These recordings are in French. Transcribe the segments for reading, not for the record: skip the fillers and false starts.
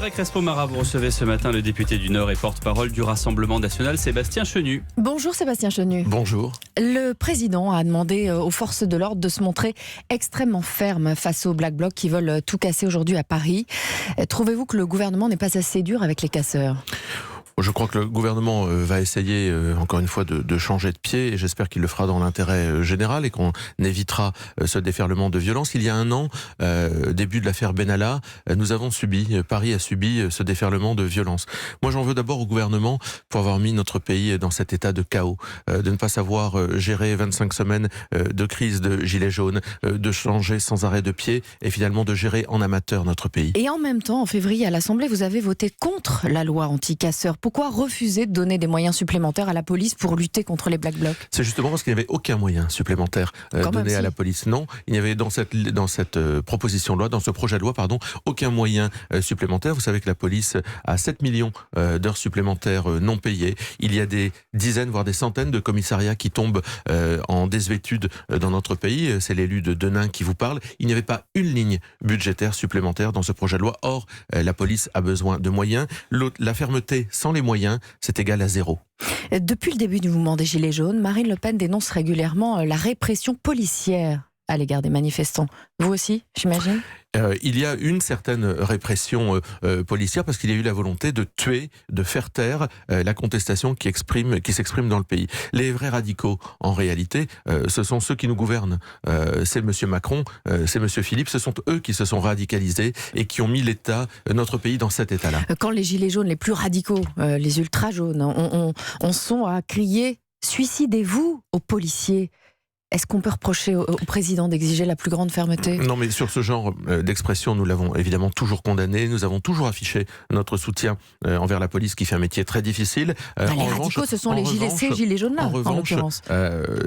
Audrey Crespo-Mara, vous recevez ce matin le député du Nord et porte-parole du Rassemblement national, Sébastien Chenu. Bonjour Sébastien Chenu. Bonjour. Le président a demandé aux forces de l'ordre de se montrer extrêmement ferme face aux Black Blocs qui veulent tout casser aujourd'hui à Paris. Trouvez-vous que le gouvernement n'est pas assez dur avec les casseurs ? Je crois que le gouvernement va essayer, encore une fois, de changer de pied, et j'espère qu'il le fera dans l'intérêt général et qu'on évitera ce déferlement de violence. Il y a un an, début de l'affaire Benalla, Paris a subi ce déferlement de violence. Moi, j'en veux d'abord au gouvernement pour avoir mis notre pays dans cet état de chaos, de ne pas savoir gérer 25 semaines de crise de gilets jaunes, de changer sans arrêt de pied et finalement de gérer en amateur notre pays. Et en même temps, en février, à l'Assemblée, vous avez voté contre la loi anti-casseurs. Pourquoi refuser de donner des moyens supplémentaires à la police pour lutter contre les Black Blocs ? C'est justement parce qu'il n'y avait aucun moyen supplémentaire donné à la police. Non, il n'y avait dans cette proposition de loi, dans ce projet de loi, aucun moyen supplémentaire. Vous savez que la police a 7 millions d'heures supplémentaires non payées. Il y a des dizaines, voire des centaines de commissariats qui tombent en désuétude dans notre pays. C'est l'élu de Denain qui vous parle. Il n'y avait pas une ligne budgétaire supplémentaire dans ce projet de loi. Or, la police a besoin de moyens. La fermeté sans les moyens, c'est égal à zéro. Depuis le début du mouvement des Gilets jaunes, Marine Le Pen dénonce régulièrement la répression policière à l'égard des manifestants. Vous aussi, j'imagine ? Il y a une certaine répression policière parce qu'il y a eu la volonté de tuer, de faire taire la contestation qui s'exprime dans le pays. Les vrais radicaux, en réalité, ce sont ceux qui nous gouvernent. C'est M. Macron, c'est M. Philippe, ce sont eux qui se sont radicalisés et qui ont mis notre pays dans cet état-là. Quand les Gilets jaunes les plus radicaux, les ultra jaunes, on sont à crier « Suicidez-vous » aux policiers, est-ce qu'on peut reprocher au président d'exiger la plus grande fermeté ? Non, mais sur ce genre d'expression, nous l'avons évidemment toujours condamné. Nous avons toujours affiché notre soutien envers la police qui fait un métier très difficile. Les radicaux, ce sont les gilets jaunes là, en l'occurrence.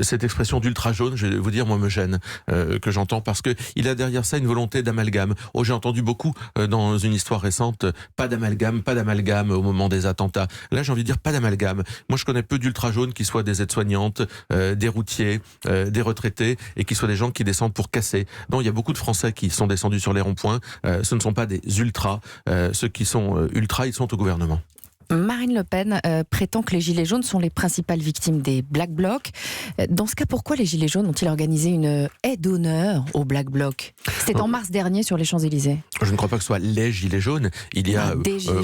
Cette expression d'ultra jaune, je vais vous dire, moi me gêne, que j'entends, parce qu'il a derrière ça une volonté d'amalgame. J'ai entendu beaucoup dans une histoire récente, pas d'amalgame au moment des attentats. Là, j'ai envie de dire pas d'amalgame. Moi, je connais peu d'ultra jaunes qui soient des aides-soignantes, des routiers, des retraités, et qui soient des gens qui descendent pour casser. Non, il y a beaucoup de Français qui sont descendus sur les ronds-points. Ce ne sont pas des ultras. Ceux qui sont ultras, ils sont au gouvernement. Marine Le Pen prétend que les Gilets jaunes sont les principales victimes des Black Blocs. Dans ce cas, pourquoi les Gilets jaunes ont-ils organisé une haie d'honneur aux Black Blocs ? C'était en mars dernier sur les Champs-Élysées. Je ne crois pas que ce soit les Gilets jaunes. Il y a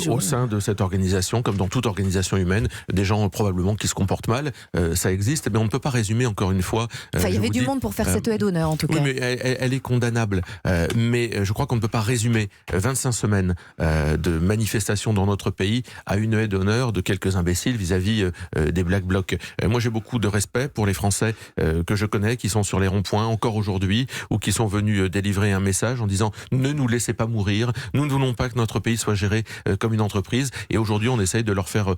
au sein de cette organisation, comme dans toute organisation humaine, des gens probablement qui se comportent mal. Ça existe, mais on ne peut pas résumer encore une fois. Il y avait du monde pour faire cette haie d'honneur en tout cas. Oui, mais elle est condamnable. Mais je crois qu'on ne peut pas résumer 25 semaines de manifestations dans notre pays à une haie d'honneur de quelques imbéciles vis-à-vis des Black Blocs. Moi, j'ai beaucoup de respect pour les Français que je connais, qui sont sur les ronds-points encore aujourd'hui, ou qui sont venus délivrer un message en disant « Ne nous laissez pas mourir, nous ne voulons pas que notre pays soit géré comme une entreprise ». Et aujourd'hui, on essaye de leur faire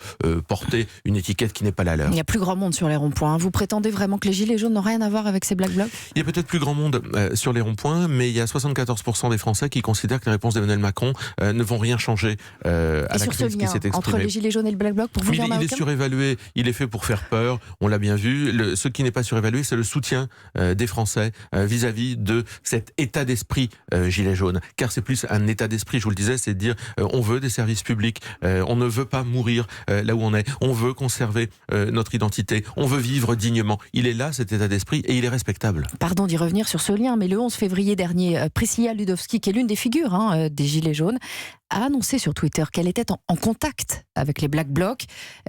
porter une étiquette qui n'est pas la leur. Il y a plus grand monde sur les ronds-points. Vous prétendez vraiment que les Gilets jaunes n'ont rien à voir avec ces Black Blocs ? Il y a peut-être plus grand monde sur les ronds-points, mais il y a 74% des Français qui considèrent que les réponses d'Emmanuel Macron ne vont rien changer à la crise qui s'est exprimée. Entre les Gilets jaunes et le Black Bloc, pour vous, il est surévalué, il est fait pour faire peur, on l'a bien vu. Ce qui n'est pas surévalué, c'est le soutien des Français vis-à-vis de cet état d'esprit Gilets jaunes. Car c'est plus un état d'esprit, je vous le disais, c'est de dire on veut des services publics, on ne veut pas mourir là où on est, on veut conserver notre identité, on veut vivre dignement. Il est là, cet état d'esprit, et il est respectable. Pardon d'y revenir sur ce lien, mais le 11 février dernier, Priscilla Ludowski, qui est l'une des figures des Gilets jaunes, a annoncé sur Twitter qu'elle était en contact avec les Black Blocs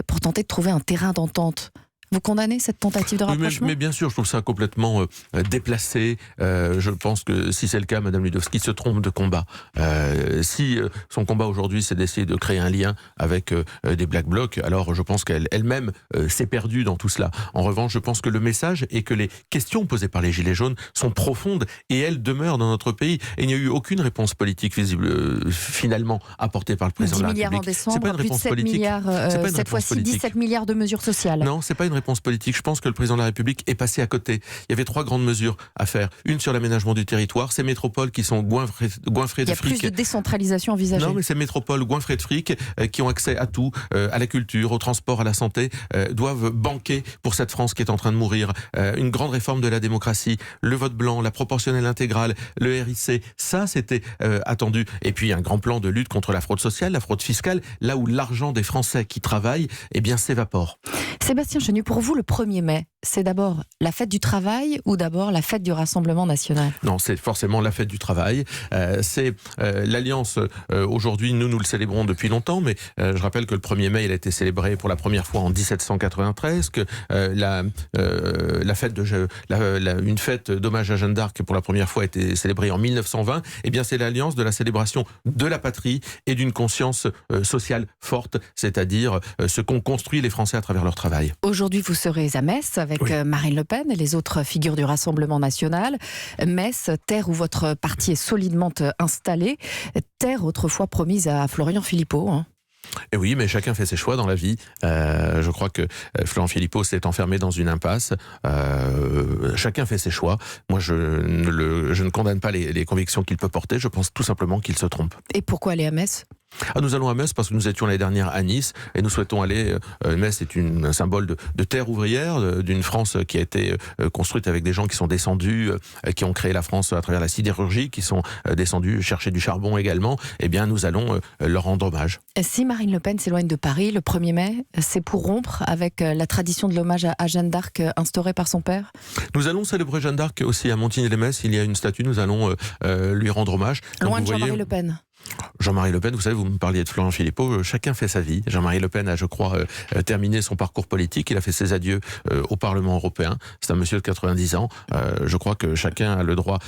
pour tenter de trouver un terrain d'entente. Vous condamnez cette tentative de rapprochement ? Mais bien sûr, je trouve ça complètement déplacé. Je pense que si c'est le cas, Mme Ludowski se trompe de combat. Si son combat aujourd'hui, c'est d'essayer de créer un lien avec des Black Blocs, alors je pense qu'elle-même s'est perdue dans tout cela. En revanche, je pense que le message et que les questions posées par les Gilets jaunes sont profondes et elles demeurent dans notre pays. Et il n'y a eu aucune réponse politique visible, finalement, apportée par le président de la République. 10 milliards en décembre, plus de 7 milliards, cette fois-ci 17 milliards de mesures sociales. Non, c'est pas une réponse politique. Je pense que le président de la République est passé à côté. Il y avait 3 grandes mesures à faire. Une sur l'aménagement du territoire, ces métropoles qui sont goinfrées de fric. Il y a plus de décentralisation envisagée. Non, mais ces métropoles goinfrées de fric, qui ont accès à tout, à la culture, au transport, à la santé, doivent banquer pour cette France qui est en train de mourir. Une grande réforme de la démocratie, le vote blanc, la proportionnelle intégrale, le RIC, ça c'était attendu. Et puis un grand plan de lutte contre la fraude sociale, la fraude fiscale, là où l'argent des Français qui travaillent, eh bien s'évapore. Sébastien Chenu, pour vous, le 1er mai, c'est d'abord la fête du travail ou d'abord la fête du Rassemblement national? Non, c'est forcément la fête du travail. C'est l'Alliance, aujourd'hui, nous le célébrons depuis longtemps, mais je rappelle que le 1er mai, il a été célébré pour la première fois en 1793, que une fête d'hommage à Jeanne d'Arc pour la première fois a été célébrée en 1920. Eh bien, c'est l'Alliance de la célébration de la patrie et d'une conscience sociale forte, c'est-à-dire ce qu'ont construit les Français à travers leur travail. Aujourd'hui, vous serez à Metz avec Marine Le Pen et les autres figures du Rassemblement national. Metz, terre où votre parti est solidement installé, terre autrefois promise à Florian Philippot. Et oui, mais chacun fait ses choix dans la vie. Je crois que Florian Philippot s'est enfermé dans une impasse. Chacun fait ses choix. Moi, je ne condamne pas les convictions qu'il peut porter. Je pense tout simplement qu'il se trompe. Et pourquoi aller à Metz ? Nous allons à Metz parce que nous étions l'année dernière à Nice et nous souhaitons aller. Metz est un symbole de terre ouvrière, d'une France qui a été construite avec des gens qui sont descendus, qui ont créé la France à travers la sidérurgie, qui sont descendus chercher du charbon également. Eh bien, nous allons leur rendre hommage. Si Marine Le Pen s'éloigne de Paris le 1er mai, c'est pour rompre avec la tradition de l'hommage à Jeanne d'Arc instaurée par son père ? Nous allons célébrer Jeanne d'Arc aussi à Montigny-lès-Metz. Il y a une statue, nous allons lui rendre hommage. Loin de Jean-Marie Le Pen. Jean-Marie Le Pen, vous savez, vous me parliez de Florian Philippot, chacun fait sa vie. Jean-Marie Le Pen a, je crois, terminé son parcours politique. Il a fait ses adieux au Parlement européen. C'est un monsieur de 90 ans. Je crois que chacun a le droit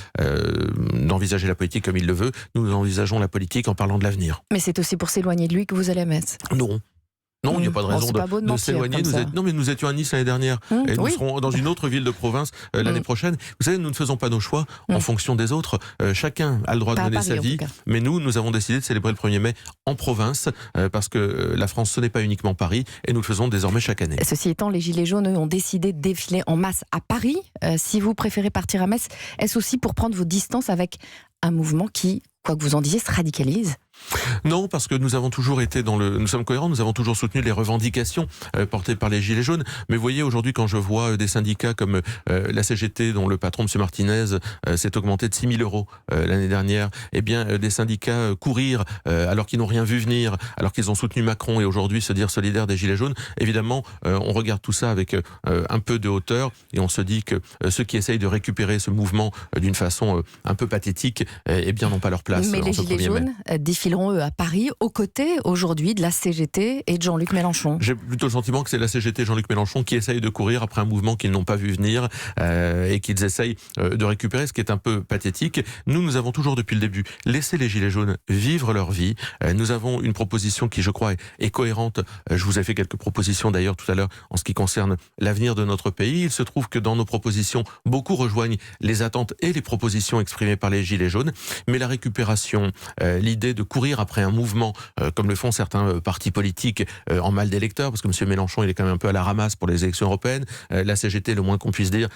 d'envisager la politique comme il le veut. Nous envisageons la politique en parlant de l'avenir. Mais c'est aussi pour s'éloigner de lui que vous allez à Metz ? Non, il n'y a pas de raison de s'éloigner. Non, mais nous étions à Nice l'année dernière et nous serons dans une autre ville de province l'année prochaine. Vous savez, nous ne faisons pas nos choix en fonction des autres. Chacun a le droit de mener sa vie, mais nous avons décidé de célébrer le 1er mai en province parce que la France, ce n'est pas uniquement Paris et nous le faisons désormais chaque année. Ceci étant, les Gilets jaunes ont décidé de défiler en masse à Paris. Si vous préférez partir à Metz, est-ce aussi pour prendre vos distances avec un mouvement qui, quoi que vous en disiez, se radicalise ? Non, parce que nous avons toujours été nous sommes cohérents, nous avons toujours soutenu les revendications portées par les Gilets jaunes. Mais vous voyez, aujourd'hui, quand je vois des syndicats comme la CGT, dont le patron, M. Martinez, s'est augmenté de 6 000 € l'année dernière, eh bien, des syndicats courir alors qu'ils n'ont rien vu venir, alors qu'ils ont soutenu Macron et aujourd'hui se dire solidaires des Gilets jaunes, évidemment, on regarde tout ça avec un peu de hauteur et on se dit que ceux qui essayent de récupérer ce mouvement d'une façon un peu pathétique, eh bien, n'ont pas leur place. Mais les Gilets jaunes défileront à Paris, aux côtés aujourd'hui de la CGT et de Jean-Luc Mélenchon. J'ai plutôt le sentiment que c'est la CGT et Jean-Luc Mélenchon qui essayent de courir après un mouvement qu'ils n'ont pas vu venir et qu'ils essayent de récupérer, ce qui est un peu pathétique. Nous avons toujours depuis le début laissé les Gilets jaunes vivre leur vie. Nous avons une proposition qui, je crois, est cohérente. Je vous ai fait quelques propositions d'ailleurs tout à l'heure en ce qui concerne l'avenir de notre pays. Il se trouve que dans nos propositions, beaucoup rejoignent les attentes et les propositions exprimées par les Gilets jaunes. Mais la récupération, l'idée de courir après un mouvement, comme le font certains partis politiques en mal d'électeurs, parce que M. Mélenchon, il est quand même un peu à la ramasse pour les élections européennes. La CGT, le moins qu'on puisse dire,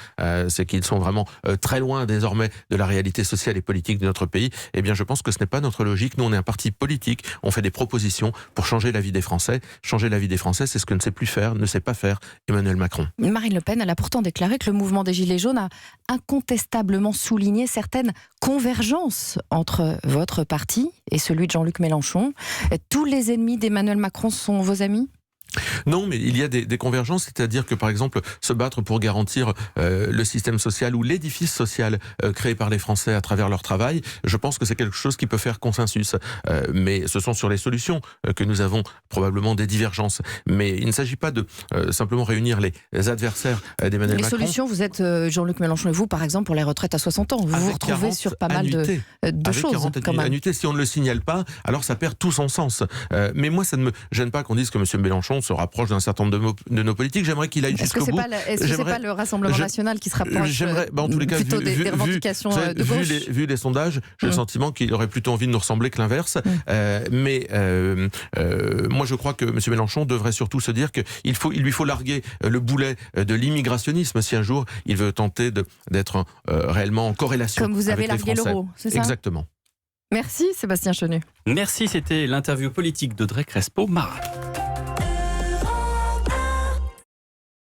c'est qu'ils sont vraiment très loin désormais de la réalité sociale et politique de notre pays. Eh bien, je pense que ce n'est pas notre logique. Nous, on est un parti politique. On fait des propositions pour changer la vie des Français. Changer la vie des Français, c'est ce que ne sait plus faire, ne sait pas faire Emmanuel Macron. Marine Le Pen, elle a pourtant déclaré que le mouvement des Gilets jaunes a incontestablement souligné certaines convergences entre votre parti et celui de Jean-Luc Mélenchon. Tous les ennemis d'Emmanuel Macron sont vos amis ? Non, mais il y a des convergences, c'est-à-dire que par exemple se battre pour garantir le système social ou l'édifice social créé par les Français à travers leur travail, je pense que c'est quelque chose qui peut faire consensus. Mais ce sont sur les solutions que nous avons probablement des divergences. Mais il ne s'agit pas de simplement réunir les adversaires d'Emmanuel Macron. Les solutions, vous êtes Jean-Luc Mélenchon et vous, par exemple, pour les retraites à 60 ans. Vous vous retrouvez sur pas mal de choses. Avec 40 annuités, si on ne le signale pas, alors ça perd tout son sens. Mais moi, ça ne me gêne pas qu'on dise que M. Mélenchon Mélenchon se rapproche d'un certain nombre de nos politiques. J'aimerais qu'il aille jusqu'au bout. Est-ce que c'est pas le Rassemblement national qui se rapproche en tous les cas, plutôt des revendications de gauche? Vu les sondages, j'ai le sentiment qu'il aurait plutôt envie de nous ressembler que l'inverse. Mais moi, je crois que M. Mélenchon devrait surtout se dire qu'il lui faut larguer le boulet de l'immigrationnisme si un jour il veut tenter d'être réellement en corrélation avec les Français. Comme vous avez largué l'euro, c'est ça? Exactement. Merci Sébastien Chenu. Merci, c'était l'interview politique d'Audrey Crespo-Mara.